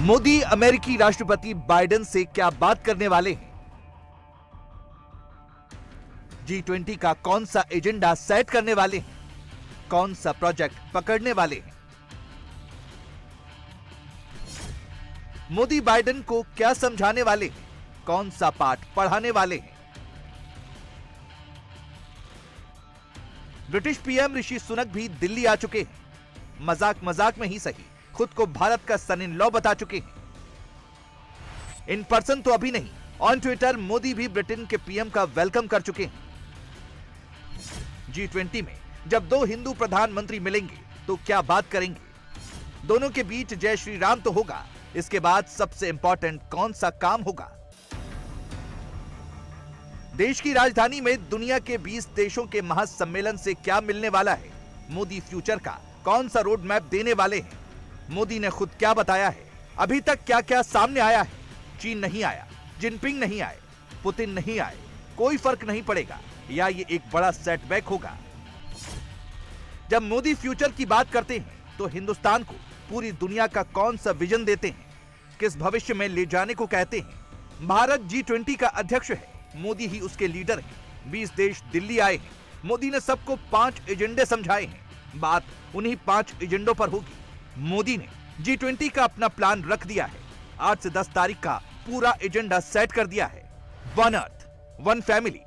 मोदी अमेरिकी राष्ट्रपति बाइडेन से क्या बात करने वाले हैं? G20 का कौन सा एजेंडा सेट करने वाले हैं? कौन सा प्रोजेक्ट पकड़ने वाले हैं? मोदी बाइडेन को क्या समझाने वाले हैं? कौन सा पाठ पढ़ाने वाले हैं? ब्रिटिश पीएम ऋषि सुनक भी दिल्ली आ चुके हैं। मजाक मजाक में ही सही, खुद को भारत का सन इन लॉ बता चुके हैं। इन पर्सन तो अभी नहीं, ऑन ट्विटर मोदी भी ब्रिटेन के पीएम का वेलकम कर चुके हैं। G20 में जब दो हिंदू प्रधानमंत्री मिलेंगे तो क्या बात करेंगे? दोनों के बीच जय श्री राम तो होगा, इसके बाद सबसे इंपॉर्टेंट कौन सा काम होगा? देश की राजधानी में दुनिया के 20 देशों के महासम्मेलन से क्या मिलने वाला है? मोदी फ्यूचर का कौन सा रोड मैप देने वाले हैं? मोदी ने खुद क्या बताया है? अभी तक क्या क्या सामने आया है? चीन नहीं आया, जिनपिंग नहीं आए, पुतिन नहीं आए, कोई फर्क नहीं पड़ेगा या ये एक बड़ा सेटबैक होगा? जब मोदी फ्यूचर की बात करते हैं तो हिंदुस्तान को पूरी दुनिया का कौन सा विजन देते हैं? किस भविष्य में ले जाने को कहते हैं? भारत G20 का अध्यक्ष है, मोदी ही उसके लीडर हैं। 20 देश दिल्ली आए हैं, मोदी ने सबको 5 एजेंडे समझाए हैं। बात उन्हीं 5 एजेंडों पर होगी। मोदी ने G20 का अपना प्लान रख दिया है। 8 से 10 तारीख का पूरा एजेंडा सेट कर दिया है। One earth, one family,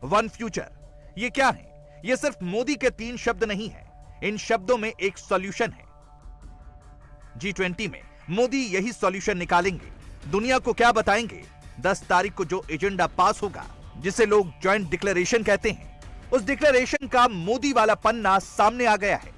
one future. ये क्या है? ये सिर्फ मोदी के 3 शब्द नहीं है, इन शब्दों में एक सॉल्यूशन है। G20 में मोदी यही सॉल्यूशन निकालेंगे। दुनिया को क्या बताएंगे? 10 तारीख को जो एजेंडा पास होगा, जिसे लोग जॉइंट डिक्लेरेशन कहते हैं, उस डिक्लेरेशन का मोदी वाला पन्ना सामने आ गया है।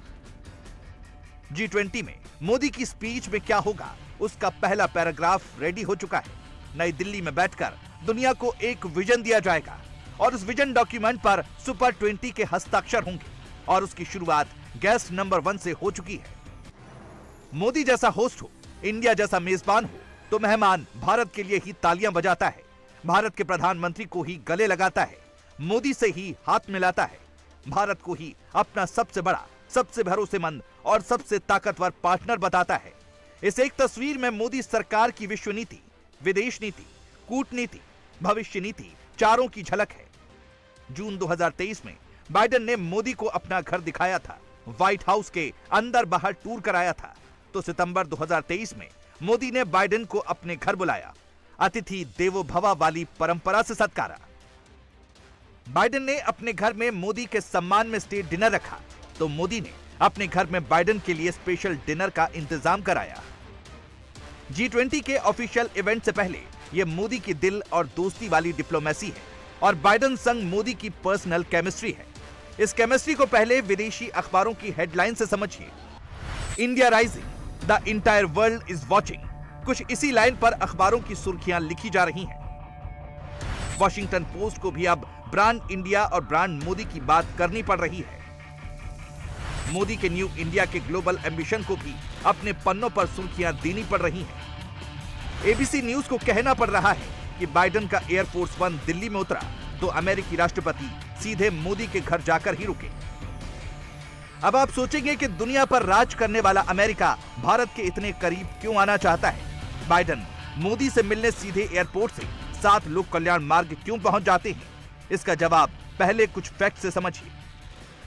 G20 में मोदी की स्पीच में क्या होगा, उसका पहला पैराग्राफ रेडी हो चुका है। नई दिल्ली में बैठकर दुनिया को एक विजन दिया जाएगा और उस विजन डॉक्यूमेंट पर सुपर 20 के हस्ताक्षर होंगे और उसकी शुरुआत गेस्ट नंबर 1 से हो चुकी है। मोदी जैसा होस्ट हो, इंडिया जैसा मेजबान हो, तो मेहमान भारत के लिए ही तालियां बजाता है, भारत के प्रधानमंत्री को ही गले लगाता है, मोदी से ही हाथ मिलाता है, भारत को ही अपना सबसे बड़ा, सबसे भरोसेमंद और सबसे ताकतवर पार्टनर बताता है। इस एक तस्वीर में मोदी सरकार की विश्व नीति, विदेश नीति, कूटनीति, भविष्य नीति चारों की झलक है। जून 2023 में बाइडेन ने मोदी को अपना घर दिखाया था, व्हाइट हाउस के अंदर बाहर टूर कराया था। तो सितंबर 2023 में मोदी ने बाइडेन को अपने घर बुलाया, अतिथि देवो भव वाली परंपरा से सत्कारा। बाइडेन ने अपने घर में मोदी के सम्मान में स्टेट डिनर रखा, तो मोदी ने अपने घर में बाइडेन के लिए स्पेशल डिनर का इंतजाम कराया। G20 के ऑफिशियल इवेंट से पहले यह मोदी की दिल और दोस्ती वाली डिप्लोमेसी है और बाइडेन संग मोदी की पर्सनल केमिस्ट्री है। इस केमिस्ट्री को पहले विदेशी अखबारों की हेडलाइन से समझिए। India rising, the entire world is watching. कुछ इसी लाइन पर अखबारों की सुर्खियां लिखी जा रही हैं। वॉशिंगटन पोस्ट को भी अब ब्रांड इंडिया और ब्रांड मोदी की बात करनी पड़ रही है। मोदी के न्यू इंडिया के ग्लोबल एम्बिशन को भी अपने पन्नों पर सुर्खियां देनी पड़ रही हैं। एबीसी न्यूज को कहना पड़ रहा है कि बाइडेन का एयरफोर्स 1 दिल्ली में उतरा तो अमेरिकी राष्ट्रपति सीधे मोदी के घर जाकर ही रुके। अब आप सोचेंगे कि दुनिया पर राज करने वाला अमेरिका भारत के इतने करीब क्यों आना चाहता है? बाइडेन मोदी से मिलने सीधे एयरपोर्ट से 7 लोक कल्याण मार्ग क्यों पहुंच जाते हैं? इसका जवाब पहले कुछ फैक्ट से समझिए।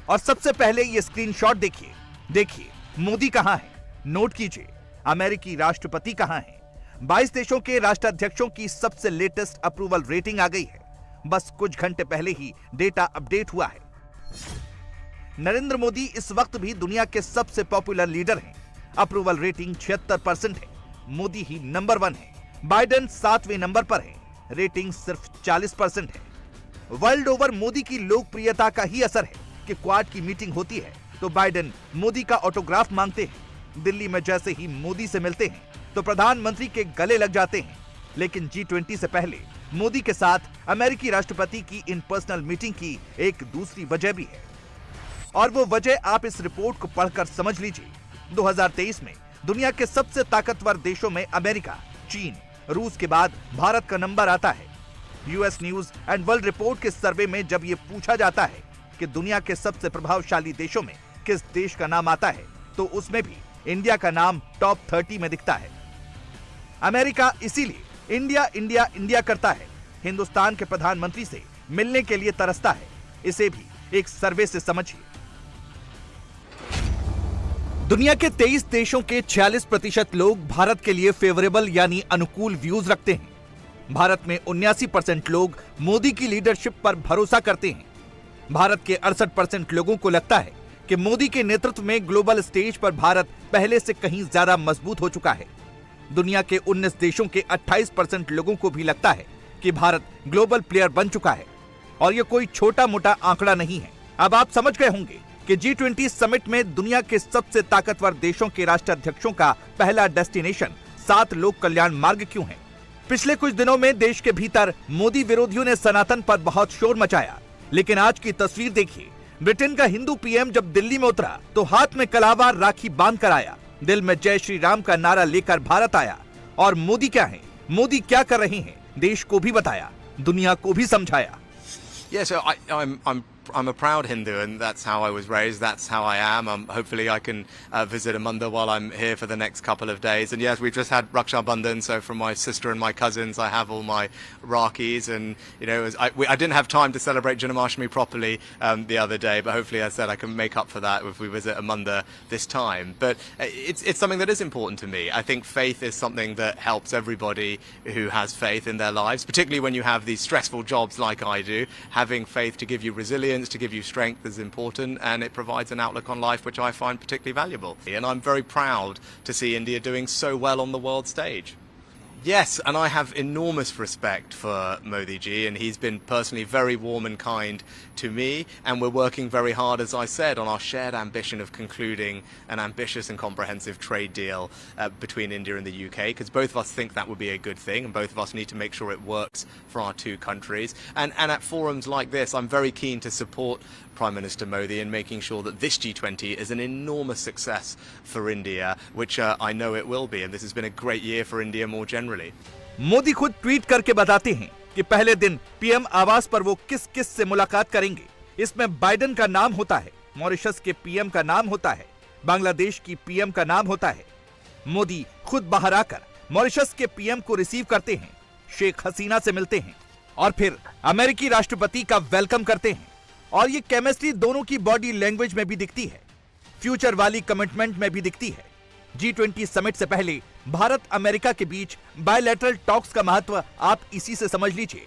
और सबसे पहले ये स्क्रीनशॉट देखिए। देखिए मोदी कहां है, नोट कीजिए अमेरिकी राष्ट्रपति कहां है। 22 देशों के राष्ट्राध्यक्षों की सबसे लेटेस्ट अप्रूवल रेटिंग आ गई है। बस कुछ घंटे पहले ही डेटा अपडेट हुआ है। नरेंद्र मोदी इस वक्त भी दुनिया के सबसे पॉपुलर लीडर हैं। अप्रूवल रेटिंग 76% है। मोदी ही नंबर 1 है। बाइडेन 7वें नंबर पर है, रेटिंग सिर्फ 40% है। वर्ल्ड ओवर मोदी की लोकप्रियता का ही असर है कि क्वाड की मीटिंग होती है तो बाइडेन मोदी का ऑटोग्राफ मांगते हैं। दिल्ली में जैसे ही मोदी से मिलते हैं तो प्रधानमंत्री के गले लग जाते हैं। लेकिन G20 से पहले मोदी के साथ अमेरिकी राष्ट्रपति की इन पर्सनल मीटिंग की एक दूसरी वजह भी है और वो वजह आप इस रिपोर्ट को पढ़कर समझ लीजिए। 2023 में दुनिया के सबसे ताकतवर देशों में अमेरिका, चीन, रूस के बाद भारत का नंबर आता है। US news and world report के सर्वे में जब ये पूछा जाता है कि दुनिया के सबसे प्रभावशाली देशों में किस देश का नाम आता है तो उसमें भी इंडिया का नाम टॉप 30 में दिखता है। अमेरिका इसीलिए इंडिया इंडिया इंडिया करता है, हिंदुस्तान के प्रधानमंत्री से मिलने के लिए तरसता है। इसे भी एक सर्वे से समझिए। दुनिया के 23 देशों के 46% लोग भारत के लिए फेवरेबल यानी अनुकूल व्यूज रखते हैं। भारत में 79% लोग मोदी की लीडरशिप पर भरोसा करते हैं। भारत के 68% लोगों को लगता है कि मोदी के नेतृत्व में ग्लोबल स्टेज पर भारत पहले से कहीं ज्यादा मजबूत हो चुका है। दुनिया के 19 देशों के 28% लोगों को भी लगता है कि भारत ग्लोबल प्लेयर बन चुका है। और यह कोई छोटा मोटा आंकड़ा नहीं है। अब आप समझ गए होंगे कि G20 समिट में दुनिया के सबसे ताकतवर देशों के राष्ट्राध्यक्षों का पहला डेस्टिनेशन 7 लोक कल्याण मार्ग क्यों है। पिछले कुछ दिनों में देश के भीतर मोदी विरोधियों ने सनातन पर बहुत शोर मचाया, लेकिन आज की तस्वीर देखिए। ब्रिटेन का हिंदू पीएम जब दिल्ली में उतरा तो हाथ में कलावा राखी बांध कर आया, दिल में जय श्री राम का नारा लेकर भारत आया। और मोदी क्या है, मोदी क्या कर रहे हैं, देश को भी बताया, दुनिया को भी समझाया। Yeah, so I'm a proud Hindu, and that's how I was raised. That's how I am. Hopefully, I can visit Amanda while I'm here for the next couple of days. And yes, we've just had Raksha Bandhan, so from my sister and my cousins, I have all my Rakis. And I didn't have time to celebrate Janmashtami properly the other day, but hopefully, as I said, I can make up for that if we visit Amanda this time. But it's something that is important to me. I think faith is something that helps everybody who has faith in their lives, particularly when you have these stressful jobs like I do. Having faith to give you resilience, to give you strength is important, and it provides an outlook on life which I find particularly valuable. And I'm very proud to see India doing so well on the world stage. Yes, and I have enormous respect for Modi ji, and he's been personally very warm and kind to me, and we're working very hard, as I said, on our shared ambition of concluding an ambitious and comprehensive trade deal between India and the UK, because both of us think that would be a good thing, and both of us need to make sure it works for our two countries. And at forums like this, I'm very keen to support Prime Minister Modi in making sure that this G20 is an enormous success for India, which I know it will be, and this has been a great year for India more generally. Modi खुद tweet करके बताते हैं कि पहले दिन PM आवास पर वो किस किस से मुलाकात करेंगे। इसमें बाइडेन का नाम होता है, मॉरिशस के पीएम का नाम होता है, बांग्लादेश की पीएम का नाम होता है। मोदी खुद बाहर आकर मॉरिशस के पीएम को रिसीव करते हैं, शेख हसीना से मिलते हैं और फिर अमेरिकी राष्ट्रपति का वेलकम करते हैं। और ये केमिस्ट्री दोनों की बॉडी लैंग्वेज में भी दिखती है, फ्यूचर वाली कमिटमेंट में भी दिखती है। G20 समिट से पहले भारत अमेरिका के बीच बायलैटरल टॉक्स का महत्व आप इसी से समझ लीजिए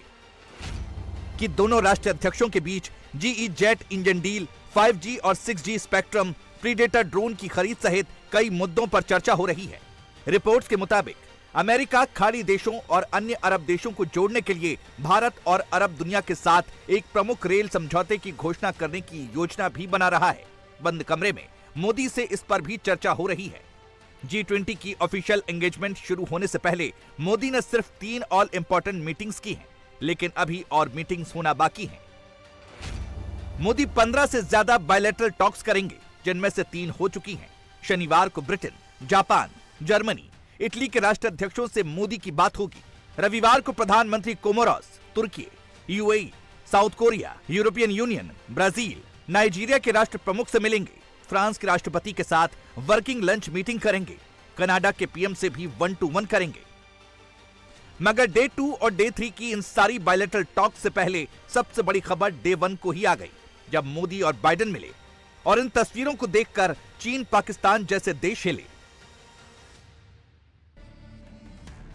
कि दोनों राष्ट्राध्यक्षों के बीच GE jet engine deal, 5G और 6G स्पेक्ट्रम, प्रीडेटर ड्रोन की खरीद सहित कई मुद्दों पर चर्चा हो रही है। रिपोर्ट्स के मुताबिक अमेरिका खाड़ी देशों और अन्य अरब देशों को जोड़ने के लिए भारत और अरब दुनिया के साथ एक प्रमुख रेल समझौते की घोषणा करने की योजना भी बना रहा है। बंद कमरे में मोदी से इस पर भी चर्चा हो रही है। G20 की ऑफिशियल एंगेजमेंट शुरू होने से पहले मोदी ने सिर्फ 3 ऑल इंपॉर्टेंट मीटिंग्स की हैं, लेकिन अभी और मीटिंग्स होना बाकी हैं। मोदी 15 से ज्यादा बायलैटरल टॉक्स करेंगे, जिनमें से 3 हो चुकी हैं। शनिवार को ब्रिटेन, जापान, जर्मनी, इटली के राष्ट्राध्यक्षों से मोदी की बात होगी। रविवार को प्रधानमंत्री कोमोरोस, तुर्की, UAE, south Korea, European union, Brazil, Nigeria के राष्ट्र प्रमुख से मिलेंगे। फ्रांस के राष्ट्रपति के साथ वर्किंग लंच मीटिंग करेंगे। कनाडा के पीएम से भी 1-to-1 करेंगे। मगर डे 2 और डे 3 की इन सारी बायलैटरल टॉक से पहले सबसे बड़ी खबर डे 1 को ही आ गई, जब मोदी और बाइडेन मिले और इन तस्वीरों को देखकर चीन, पाकिस्तान जैसे देश हिले।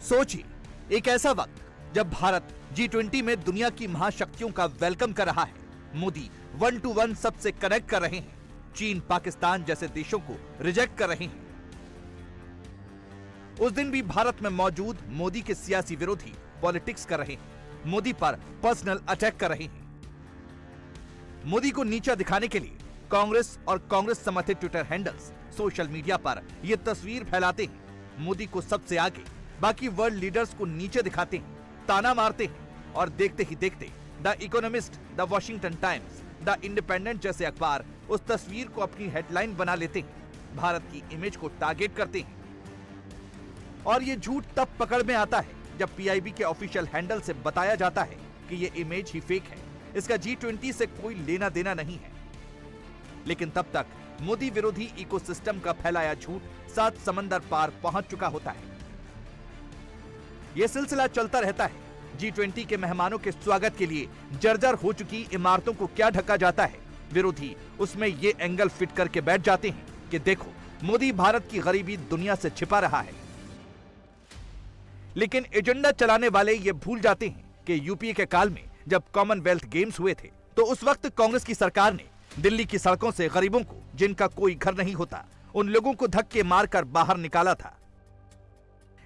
सोचिए, एक ऐसा वक्त जब भारत G20 में दुनिया की महाशक्तियों का वेलकम कर रहा है, मोदी 1-to-1 सबसे कनेक्ट कर रहे हैं, चीन, पाकिस्तान जैसे देशों को रिजेक्ट कर रहे हैं। उस दिन भी भारत में मौजूद मोदी के सियासी विरोधी पॉलिटिक्स कर रहे हैं, मोदी पर पर्सनल अटैक कर रहे हैं। मोदी को नीचा दिखाने के लिए कांग्रेस और कांग्रेस समर्थित ट्विटर हैंडल्स सोशल मीडिया पर यह तस्वीर फैलाते हैं। मोदी को सबसे आगे, बाकी वर्ल्ड लीडर्स को नीचे दिखाते हैं, ताना मारते हैं और देखते ही देखते the economist, the Washington times, the independent जैसे अखबार उस तस्वीर को अपनी हेडलाइन बना लेते हैं, भारत की इमेज को टारगेट करते हैं। और ये झूठ तब पकड़ में आता है जब PIB के ऑफिशियल हैंडल से बताया जाता है कि ये इमेज ही फेक है, इसका G20 से कोई लेना देना नहीं है। लेकिन तब तक मोदी विरोधी इकोसिस्टम का फैलाया झूठ 7 समंदर पार पहुंच चुका होता है। ये सिलसिला चलता रहता है। G20 के मेहमानों के स्वागत के लिए जर्जर हो चुकी इमारतों को क्या ढका जाता है, विरोधी उसमें ये एंगल फिट करके बैठ जाते हैं कि देखो मोदी भारत की गरीबी दुनिया से छिपा रहा है। लेकिन एजेंडा चलाने वाले ये भूल जाते हैं कि यूपीए के काल में जब कॉमनवेल्थ गेम्स हुए थे तो उस वक्त कांग्रेस की सरकार ने दिल्ली की सड़कों से गरीबों को, जिनका कोई घर नहीं होता, उन लोगों को धक्के मारकर बाहर निकाला था।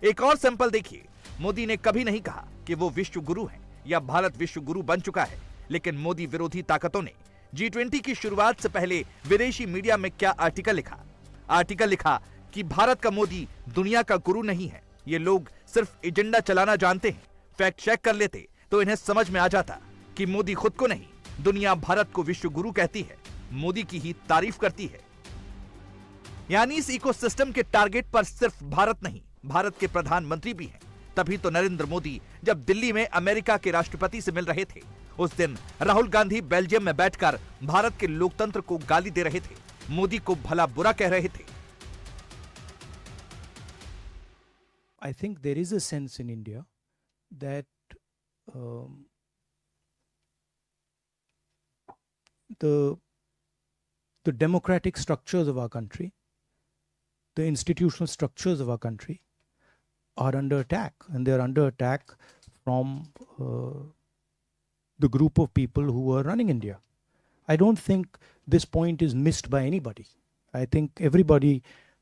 एक और सैंपल देखिए, मोदी ने कभी नहीं कहा कि वो विश्व गुरु हैं या भारत विश्व गुरु बन चुका है, लेकिन मोदी विरोधी ताकतों ने G20 की शुरुआत से पहले विदेशी मीडिया में क्या आर्टिकल लिखा कि भारत का मोदी दुनिया का गुरु नहीं है। ये लोग सिर्फ एजेंडा चलाना जानते हैं। फैक्ट चेक कर लेते तो इन्हें समझ में आ जाता कि मोदी खुद को नहीं, दुनिया भारत को विश्व गुरु कहती है, मोदी की ही तारीफ करती है। यानी इस इकोसिस्टम के टारगेट पर सिर्फ भारत नहीं, भारत के प्रधानमंत्री भी हैं। तभी तो नरेंद्र मोदी जब दिल्ली में अमेरिका के राष्ट्रपति से मिल रहे थे, उस दिन राहुल गांधी बेल्जियम में बैठकर भारत के लोकतंत्र को गाली दे रहे थे, मोदी को भला बुरा कह रहे थे। I think there is a sense in India that the democratic structures of our country, the institutional structures of our country are under attack, and they are under attack from the group of people who are running India. I don't think this point is missed by anybody. I think everybody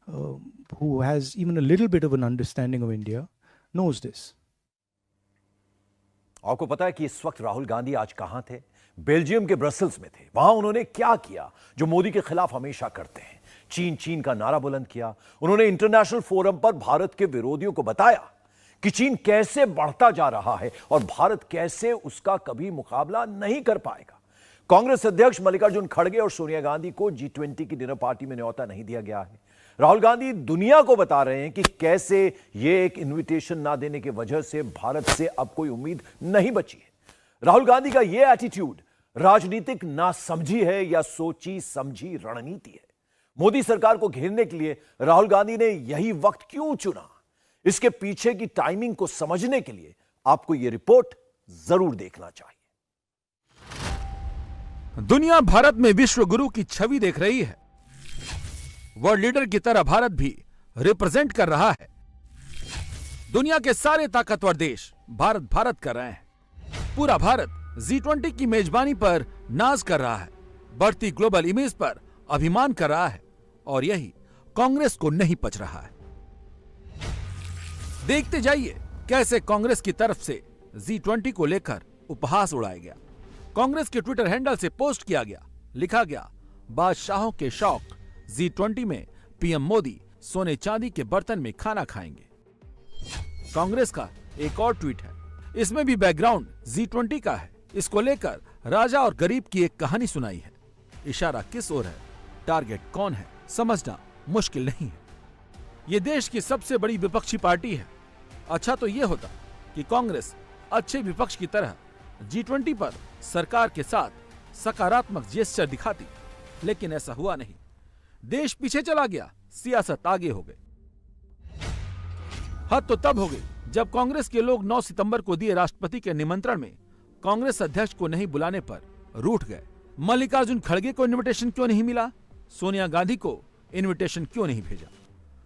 who has even a little bit of an understanding of India knows this. आपको पता है कि इस वक्त राहुल गांधी आज कहां थे? Belgium के ब्रसेल्स में थे। वहां उन्होंने क्या किया जो मोदी के खिलाफ हमेशा करते हैं, चीन का नारा बुलंद किया। उन्होंने इंटरनेशनल फोरम पर भारत के विरोधियों को बताया कि चीन कैसे बढ़ता जा रहा है और भारत कैसे उसका कभी मुकाबला नहीं कर पाएगा। कांग्रेस अध्यक्ष मल्लिकार्जुन खड़गे और सोनिया गांधी को G20 की डिनर पार्टी में न्योता नहीं दिया गया है। राहुल गांधी दुनिया को बता रहे हैं कि कैसे यह एक इनविटेशन ना देने की वजह से भारत से अब कोई उम्मीद नहीं बची है। राहुल गांधी का यह एटीट्यूड राजनीतिक नासमझी है या सोची समझी रणनीति है? मोदी सरकार को घेरने के लिए राहुल गांधी ने यही वक्त क्यों चुना? इसके पीछे की टाइमिंग को समझने के लिए आपको यह रिपोर्ट जरूर देखना चाहिए। दुनिया भारत में विश्व गुरु की छवि देख रही है। वर्ल्ड लीडर की तरह भारत भी रिप्रेजेंट कर रहा है। दुनिया के सारे ताकतवर देश भारत कर रहे हैं। पूरा भारत G20 की मेजबानी पर नाज कर रहा है, बढ़ती ग्लोबल इमेज पर अभिमान कर रहा है, और यही कांग्रेस को नहीं पच रहा है। देखते जाइए कैसे कांग्रेस की तरफ से G20 को लेकर उपहास उड़ाया गया। कांग्रेस के ट्विटर हैंडल से पोस्ट किया गया, लिखा गया, बादशाहों के शौक, G20 में पीएम मोदी सोने चांदी के बर्तन में खाना खाएंगे। कांग्रेस का एक और ट्वीट है, इसमें भी बैकग्राउंड G20 का है। इसको लेकर राजा और गरीब की एक कहानी सुनाई है। इशारा किस ओर है, टारगेट कौन है, समझना मुश्किल नहीं है। ये देश की सबसे बड़ी विपक्षी पार्टी है। अच्छा तो ये होता कि कांग्रेस अच्छे विपक्ष की तरह G20 पर सरकार के साथ सकारात्मक जेस्चर दिखाती, लेकिन ऐसा हुआ नहीं। देश पीछे चला गया, सियासत आगे हो गई। हद तो तब हो गई जब कांग्रेस के लोग 9 सितंबर को दिए राष्ट्रपति के निमंत्रण में कांग्रेस अध्यक्ष को नहीं बुलाने पर रूठ गए। मल्लिकार्जुन खड़गे को इनविटेशन क्यों नहीं मिला, सोनिया गांधी को इनविटेशन क्यों नहीं भेजा,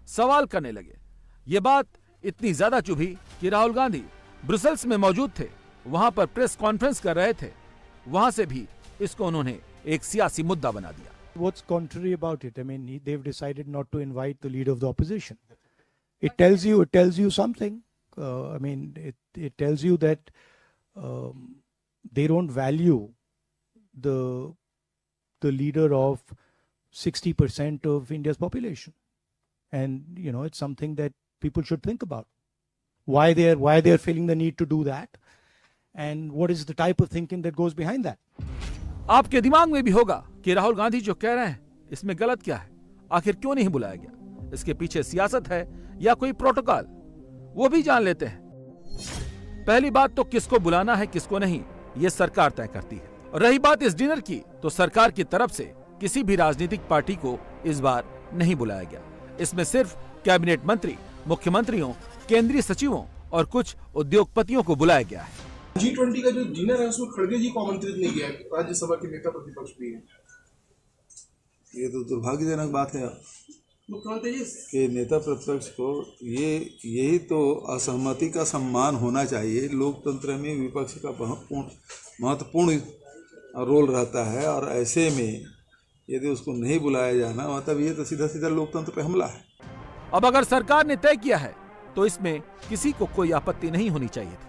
सवाल करने लगे। ये बात इतनी ज्यादा चुभी कि राहुल गांधी ब्रुसेल्स में मौजूद थे, वहां पर प्रेस कॉन्फ्रेंस कर रहे थे। वहां से भी इसको उन्होंने एक सियासी मुद्दा बना दिया। What's contrary about it? I mean, they've decided not to invite the leader of the opposition. It tells you something. I mean, it tells you that they don't value the leader of 60% of India's population, and you know, it's something that people should think about. Why they're feeling the need to do that, and what is the type of thinking that goes behind that. आपके दिमाग में भी होगा कि राहुल गांधी जो कह रहे हैं इसमें गलत क्या है, आखिर क्यों नहीं बुलाया गया, इसके पीछे सियासत है या कोई प्रोटोकॉल, वो भी जान लेते हैं। पहली बात तो किसको बुलाना है किसको नहीं, ये सरकार तय करती है। और रही बात इस डिनर की, तो सरकार की तरफ से किसी भी राजनीतिक पार्टी को इस बार नहीं बुलाया गया। इसमें सिर्फ कैबिनेट मंत्री, मुख्यमंत्रियों, केंद्रीय सचिवों और कुछ उद्योगपतियों को बुलाया गया है। G20 का जो डिनर है उसमें खड़गे जी को आमंत्रित नहीं किया, राज्यसभा के नेता प्रतिपक्ष भी हैं। ये तो दुर्भाग्यजनक बात है मुख्यमंत्री जी कि नेता प्रतिपक्ष को यही तो असहमति का सम्मान होना चाहिए। लोकतंत्र में विपक्ष का महत्वपूर्ण रोल रहता है और ऐसे में यदि उसको नहीं बुलाया जाना मतलब ये तो सीधा सीधा लोकतंत्र पे हमला है। अब अगर सरकार ने तय किया है तो इसमें किसी को कोई आपत्ति नहीं होनी चाहिए थी,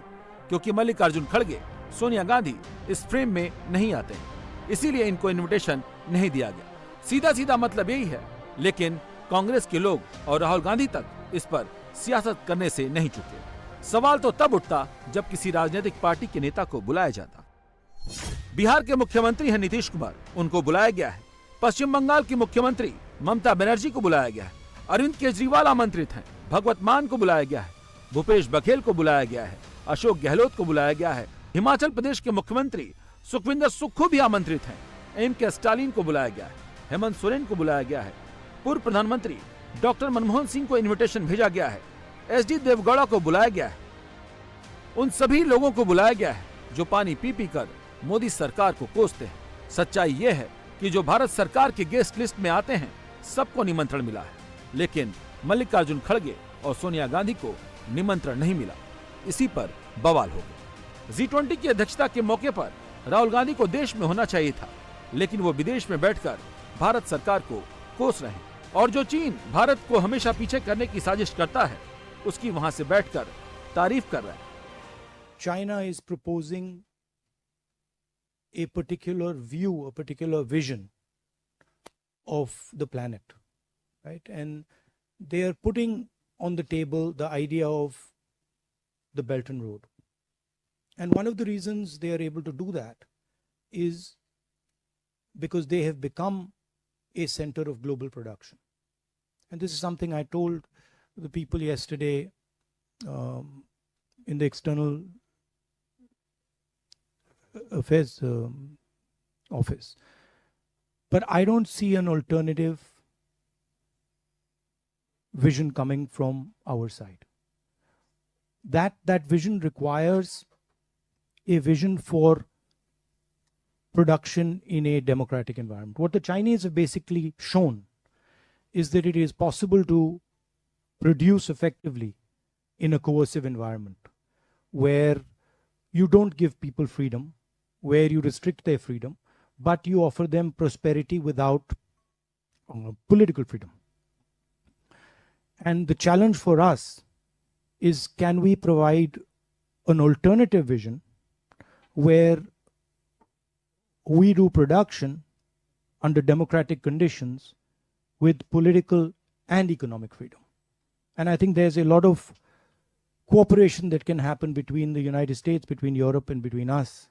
क्योंकि मल्लिकार्जुन खड़गे, सोनिया गांधी इस फ्रेम में नहीं आते हैं, इसीलिए इनको इनविटेशन नहीं दिया गया। सीधा सीधा मतलब यही है। लेकिन कांग्रेस के लोग और राहुल गांधी तक इस पर सियासत करने से नहीं चुके। सवाल तो तब उठता जब किसी राजनीतिक पार्टी के नेता को बुलाया जाता। बिहार के मुख्यमंत्री हैं नीतीश कुमार, उनको बुलाया गया है। पश्चिम बंगाल की मुख्यमंत्री ममता बनर्जी को बुलाया गया है। अरविंद केजरीवाल आमंत्रित हैं। भगवत मान को बुलाया गया है। भूपेश बघेल को बुलाया गया है। अशोक गहलोत को बुलाया गया है। हिमाचल प्रदेश के मुख्यमंत्री सुखविंदर सुक्खू भी आमंत्रित हैं। एम.के. स्टालिन को बुलाया गया है। हेमंत सोरेन को बुलाया गया है। पूर्व प्रधानमंत्री डॉक्टर मनमोहन सिंह को इनविटेशन भेजा गया है। एस.डी. देवगौड़ा को बुलाया गया है। उन सभी लोगों को बुलाया गया है जो पानी पी पी कर मोदी सरकार को कोसते हैं। सच्चाई यह है कि जो भारत सरकार के गेस्ट लिस्ट में आते हैं सबको निमंत्रण मिला है, लेकिन मल्लिकार्जुन खड़गे और सोनिया गांधी को निमंत्रण नहीं मिला। इसी पर बवाल हो गया। G20 की अध्यक्षता के मौके पर राहुल गांधी को देश में होना चाहिए था, लेकिन वो विदेश में बैठकर भारत सरकार को कोस रहे हैं। और जो चीन भारत को हमेशा पीछे करने की साजिश करता है, उसकी वहां से बैठकर तारीफ कर रहा है। China is proposing a particular view, a particular vision of the planet, right? And they are putting on the table the idea of the Belt and Road. And one of the reasons they are able to do that is because they have become a center of global production. And this is something I told the people yesterday in the External Affairs office. But I don't see an alternative vision coming from our side. That vision requires a vision for production in a democratic environment. What the Chinese have basically shown is that it is possible to produce effectively in a coercive environment where you don't give people freedom, where you restrict their freedom, but you offer them prosperity without political freedom. And the challenge for us is, can we provide an alternative vision where we do production under democratic conditions with political and economic freedom? And I think there's a lot of cooperation that can happen between the United States, between Europe, and between us.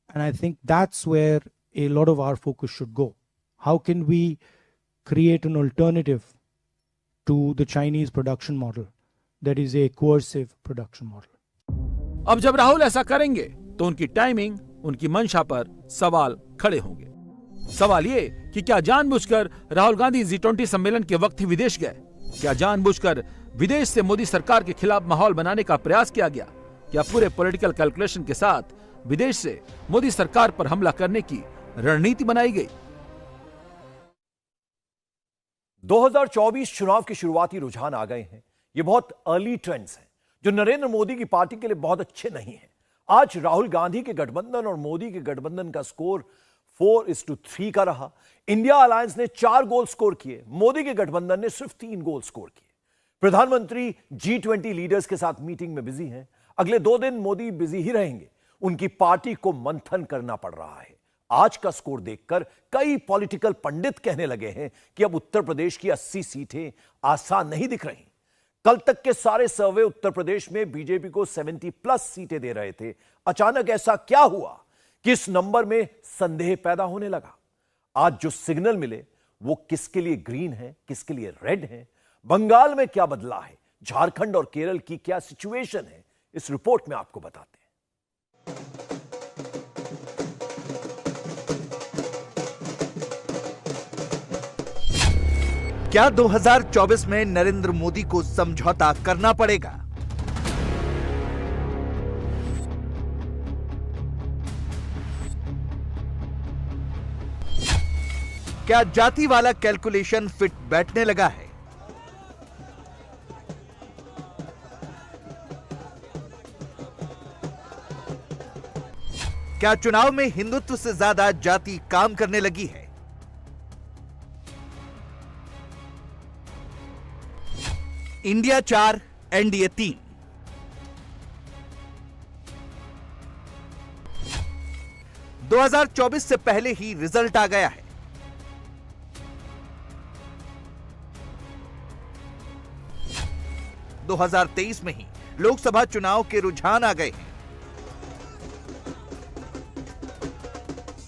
And I think that's where a lot of our focus should go. How can we create an alternative to the Chinese production model that is a coercive production model? अब जब राहुल ऐसा करेंगे तो उनकी timing, उनकी मंशा पर सवाल खड़े होंगे। सवाल ये कि क्या जानबूझकर राहुल गांधी G20 सम्मेलन के वक्त ही विदेश गए? क्या जानबूझकर विदेश से मोदी सरकार के खिलाफ माहौल बनाने का प्रयास किया गया? क्या पूरे पॉलिटिकल कैलकुलेशन के साथ विदेश से मोदी सरकार पर हमला करने की रणनीति बनाई गई? 2024 चुनाव के शुरुआती रुझान आ गए हैं। ये बहुत अर्ली ट्रेंड्स हैं जो नरेंद्र मोदी की पार्टी के लिए बहुत अच्छे नहीं हैं। आज राहुल गांधी के गठबंधन और मोदी के गठबंधन का स्कोर 4:3 का रहा। इंडिया अलायंस ने 4 गोल स्कोर किए, मोदी के गठबंधन ने सिर्फ 3 गोल स्कोर किए। प्रधानमंत्री G20 लीडर्स के साथ मीटिंग में बिजी हैं। अगले 2 दिन मोदी बिजी ही रहेंगे। उनकी पार्टी को मंथन करना पड़ रहा है। आज का स्कोर देखकर कई पॉलिटिकल पंडित कहने लगे हैं कि अब उत्तर प्रदेश की 80 सीटें आसान नहीं दिख रही। कल तक के सारे सर्वे उत्तर प्रदेश में बीजेपी को 70+ सीटें दे रहे थे। अचानक ऐसा क्या हुआ कि इस नंबर में संदेह पैदा होने लगा? आज जो सिग्नल मिले वो किसके लिए ग्रीन है, किसके लिए रेड है? बंगाल में क्या बदला है? झारखंड और केरल की क्या सिचुएशन है? इस रिपोर्ट में आपको बताते हैं। क्या 2024 में नरेंद्र मोदी को समझौता करना पड़ेगा? क्या जाति वाला कैलकुलेशन फिट बैठने लगा है? क्या चुनाव में हिंदुत्व से ज्यादा जाति काम करने लगी है? India 4, NDA 3। – 2024 से पहले ही रिजल्ट आ गया है। – 2023 में ही लोकसभा चुनाव के रुझान आ गए हैं।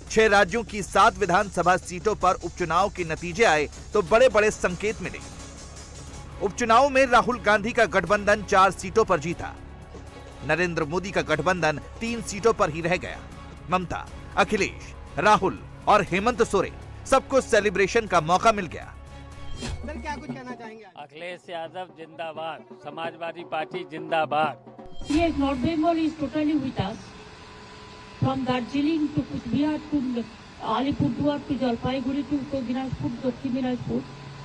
6 राज्यों की 7 विधानसभा सीटों पर उपचुनाव के नतीजे आए तो बड़े बड़े संकेत मिले। उपचुनाव में राहुल गांधी का गठबंधन 4 सीटों पर जीता। नरेंद्र मोदी का गठबंधन 3 सीटों पर ही रह गया। ममता, अखिलेश, राहुल और हेमंत सोरेन सबको सेलिब्रेशन का मौका मिल गया। सर क्या कुछ कहना चाहेंगे? अखिलेश यादव जिंदाबाद, समाजवादी पार्टी जिंदाबाद। Yes, North Bengal is totally with us. From Darjeeling to Kuchbihar to Alipurduar to Jalpaiguri to Uttar Dinajpur, Dakshin Dinajpur,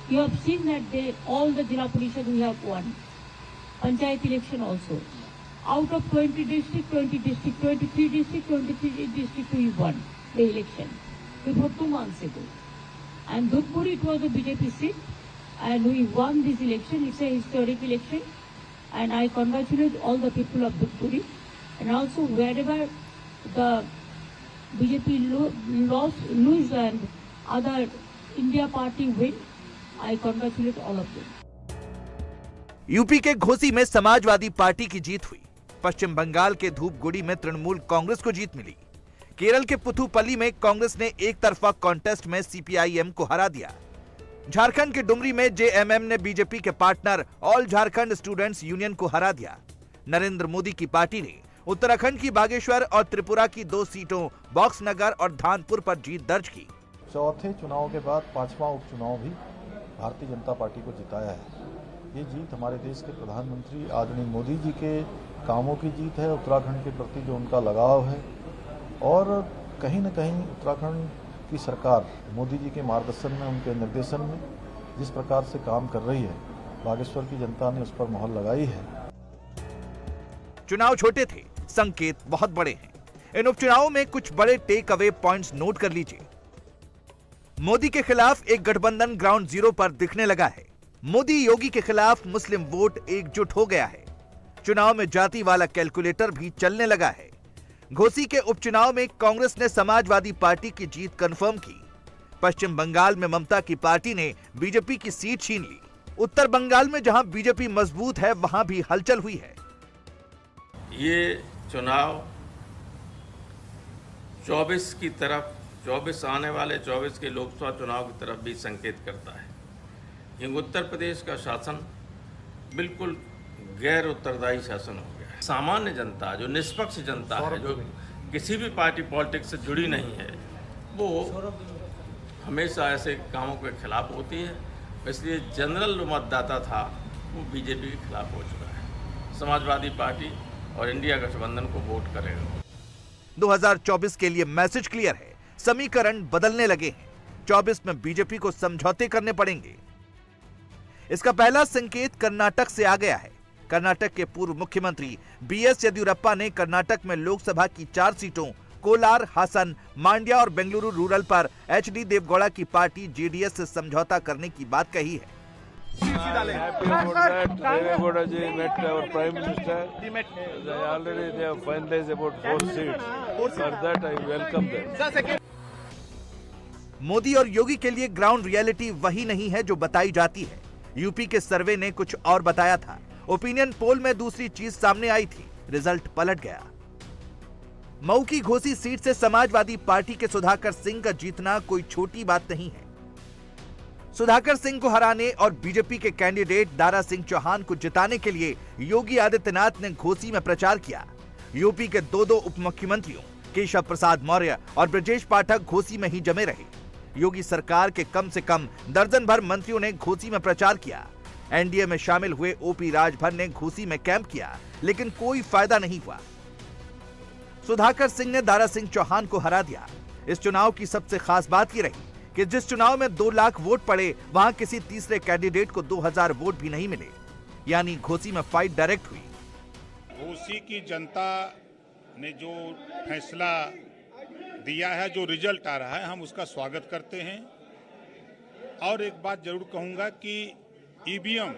you have seen that all the Jilla Parishad we have won. Panchayat election also. Out of 20 districts, 23 districts we won the election before 2 months ago. And Dhupuri, it was a BJP seat and we won this election. It's a historic election and I congratulate all the people of Dhupuri. And also wherever the BJP lose and other India party win, I congratulate all of them. UP के घोसी में Samajwadi party की जीत हुई। पश्चिम बंगाल के धूपगुड़ी में तृणमूल कांग्रेस को जीत मिली। केरल के पुथुपल्ली में कांग्रेस ने एक तरफा कॉन्टेस्ट में सीपीआईएम को हरा दिया। झारखंड के डुमरी में जेएमएम ने बीजेपी के partner all Jharkhand students union को हरा दिया। नरेंद्र मोदी की पार्टी ने उत्तराखंड की बागेश्वर और त्रिपुरा की 2 सीटों बॉक्सनगर और धानपुर पर जीत दर्ज की। चौथे चुनाव के बाद 5वां उपचुनाव भी भारतीय जनता पार्टी को जिताया है। ये जीत हमारे देश के प्रधानमंत्री आदरणीय मोदी जी के कामों की जीत है, उत्तराखंड के प्रति जो उनका लगाव है और कहीं न कहीं उत्तराखंड की सरकार मोदी जी के मार्गदर्शन में, उनके निर्देशन में जिस प्रकार से काम कर रही है, बागेश्वर की जनता ने उस पर मोहर लगाई है। चुनाव छोटे थे, संकेत बहुत बड़े हैं। इन उपचुनावों में कुछ बड़े टेक अवे पॉइंट्स नोट कर लीजिए। मोदी के खिलाफ एक गठबंधन ग्राउंड जीरो पर दिखने लगा है। मोदी योगी के खिलाफ मुस्लिम वोट एकजुट हो गया है। चुनाव में जाति वाला कैलकुलेटर भी चलने लगा है। घोसी के उपचुनाव में कांग्रेस ने समाजवादी पार्टी की जीत कंफर्म की। पश्चिम बंगाल में ममता की पार्टी ने बीजेपी की सीट छीन ली। उत्तर बंगाल में जहां बीजेपी मजबूत है वहां भी हलचल हुई है। ये चुनाव 24 की तरफ, 24 आने वाले 24 के लोकसभा चुनाव की तरफ भी संकेत करता है। क्योंकि उत्तर प्रदेश का शासन बिल्कुल गैर उत्तरदायी शासन हो गया है। सामान्य जनता, जो निष्पक्ष जनता है, जो किसी भी पार्टी पॉलिटिक्स से जुड़ी नहीं है, वो हमेशा ऐसे कामों के खिलाफ होती है। इसलिए जनरल मतदाता था वो बीजेपी के खिलाफ हो चुका है। समाजवादी पार्टी और इंडिया गठबंधन को वोट करेगा। 2024 के लिए मैसेज क्लियर है, समीकरण बदलने लगे हैं। 24 में बीजेपी को समझौते करने पड़ेंगे। इसका पहला संकेत कर्नाटक से आ गया है। कर्नाटक के पूर्व मुख्यमंत्री बीएस येदियुरप्पा ने कर्नाटक में लोकसभा की 4 सीटों कोलार, हासन, मांड्या और बेंगलुरु रूरल पर एचडी देवगौड़ा की पार्टी जेडीएस से समझौता करने की बात कही है। मोदी और योगी के लिए ग्राउंड रियलिटी वही नहीं है जो बताई जाती है। यूपी के सर्वे ने कुछ और बताया था। ओपिनियन पोल में दूसरी चीज सामने आई थी, रिजल्ट पलट गया। मऊ की घोसी सीट से समाजवादी पार्टी के सुधाकर सिंह का जीतना कोई छोटी बात नहीं है। सुधाकर सिंह को हराने और बीजेपी के कैंडिडेट दारा सिंह चौहान को जिताने के लिए योगी आदित्यनाथ ने घोसी में प्रचार किया। यूपी के 2 उप मुख्यमंत्रियों केशव प्रसाद मौर्य और ब्रजेश पाठक घोसी में ही जमे रहे। योगी सरकार के कम से कम दर्जन भर मंत्रियों ने घोसी में प्रचार किया। एनडीए में शामिल हुए ओपी राजभर ने घोसी में कैंप किया, लेकिन कोई फायदा नहीं हुआ। सुधाकर सिंह ने दारा सिंह चौहान को हरा दिया। इस चुनाव की सबसे खास बात यह रही कि जिस चुनाव में 2 लाख वोट पड़े वहां किसी तीसरे कैंडिडेट को 2000 वोट भी नहीं मिले, यानी घोसी में फाइट डायरेक्ट हुई। घोसी की जनता ने जो फैसला दिया है, जो रिजल्ट आ रहा है, हम उसका स्वागत करते हैं। और एक बात जरूर कहूंगा कि ईवीएम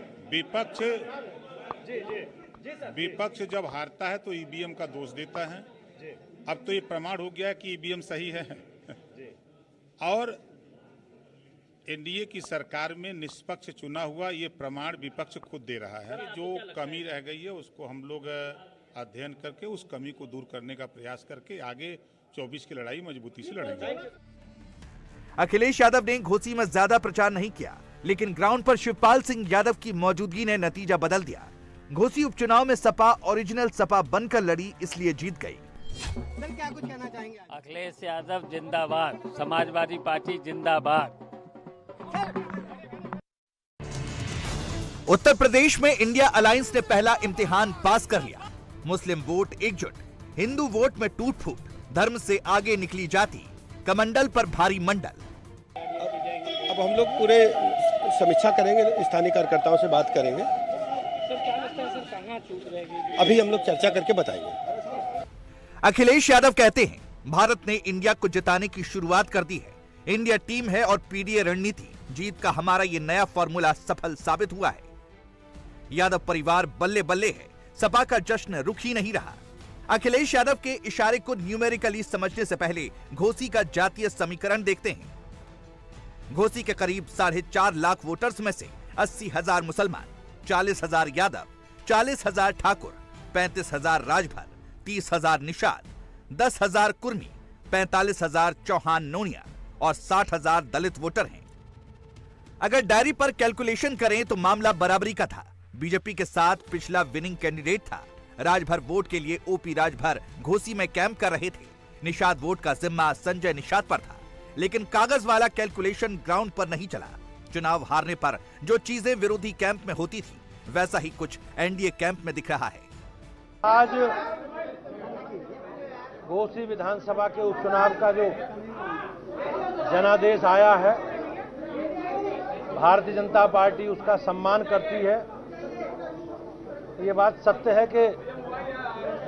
विपक्ष जब हारता है तो ईवीएम का दोष देता है। अब तो ये प्रमाण हो गया कि ईवीएम सही है और एनडीए की सरकार में निष्पक्ष चुना हुआ ये प्रमाण विपक्ष खुद दे रहा है। जो कमी रह गई है उसको हम लोग अध्ययन करके उस कमी को दूर करने का प्रयास करके आगे 24 की लड़ाई मजबूती से लड़ेंगे। अखिलेश यादव ने घोसी में ज्यादा प्रचार नहीं किया, लेकिन ग्राउंड पर शिवपाल सिंह यादव की मौजूदगी ने नतीजा बदल दिया। घोसी उपचुनाव में सपा ओरिजिनल सपा बनकर लड़ी, इसलिए जीत गई। सर क्या कुछ कहना चाहेंगे? अखिलेश यादव जिंदाबाद, समाजवादी पार्टी जिंदाबाद। उत्तर प्रदेश में इंडिया अलायंस ने पहला इम्तिहान पास कर लिया। मुस्लिम वोट एकजुट, हिंदू वोट में टूट फूट, धर्म से आगे निकली जाति, कमंडल पर भारी मंडल। अब हम लोग पूरे समीक्षा करेंगे, स्थानीय कार्यकर्ताओं से बात करेंगे। सर क्या लगता है, सर कहाँ चूक रहेगी? अभी हम लोग चर्चा करके बताएंगे। अखिलेश यादव कहते हैं, भारत ने इंडिया को जिताने की शुरुआत कर दी है। इंडिया टीम है और पीडीए रणनीति, जीत का हमारा ये नया फॉर्मूला सफल साबित हुआ है। यादव परिवार बल्ले बल्ले है, सपा का जश्न रुक ही नहीं रहा। अखिलेश यादव के इशारे को न्यूमेरिकली समझने से पहले घोसी का जातीय समीकरण देखते हैं। घोसी के करीब 4.5 लाख वोटर्स में से 80,000 मुसलमान, 40,000 यादव, 40,000 ठाकुर, 35,000 राजभर, 30,000 निषाद, 10,000 कुर्मी, 45,000 चौहान नोनिया और 60,000 दलित वोटर हैं। अगर डायरी पर कैलकुलेशन करें तो मामला बराबरी का था। बीजेपी के साथ पिछला विनिंग कैंडिडेट था। राजभर वोट के लिए ओपी राजभर घोसी में कैंप कर रहे थे। निषाद वोट का जिम्मा संजय निषाद पर था, लेकिन कागज वाला कैलकुलेशन ग्राउंड पर नहीं चला। चुनाव हारने पर जो चीजें विरोधी कैंप में होती थी, वैसा ही कुछ एनडीए कैंप में दिख रहा है। आज घोसी विधानसभा के उपचुनाव का जो जनादेश आया है, भारतीय जनता पार्टी उसका सम्मान करती है। ये बात सत्य है कि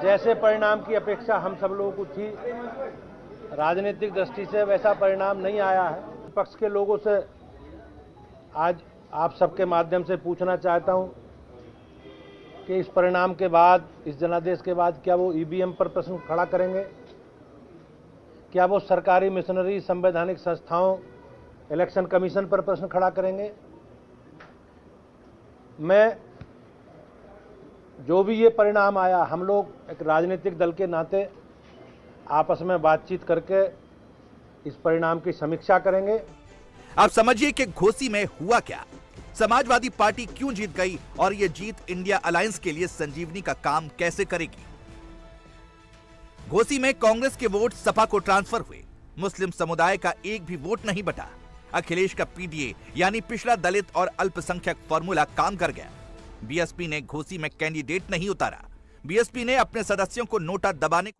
जैसे परिणाम की अपेक्षा हम सब लोगों को थी, राजनीतिक दृष्टि से वैसा परिणाम नहीं आया है। विपक्ष के लोगों से आज आप सबके माध्यम से पूछना चाहता हूं कि इस परिणाम के बाद, इस जनादेश के बाद, क्या वो ईवीएम पर प्रश्न खड़ा करेंगे? क्या वो सरकारी मिशनरी, संवैधानिक संस्थाओं, इलेक्शन कमीशन पर प्रश्न खड़ा करेंगे? मैं जो भी ये परिणाम आया, हम लोग एक राजनीतिक दल के नाते आपस में बातचीत करके इस परिणाम की समीक्षा करेंगे। आप समझिए कि घोसी में हुआ क्या, समाजवादी पार्टी क्यों जीत गई और ये जीत इंडिया अलायंस के लिए संजीवनी का काम कैसे करेगी। घोसी में कांग्रेस के वोट सपा को ट्रांसफर हुए। मुस्लिम समुदाय का एक भी वोट नहीं बटा। अखिलेश का पीडीए यानी पिछड़ा दलित और अल्पसंख्यक फॉर्मूला काम कर गया। बीएसपी ने घोसी में कैंडिडेट नहीं उतारा। बीएसपी ने अपने सदस्यों को नोटा दबाने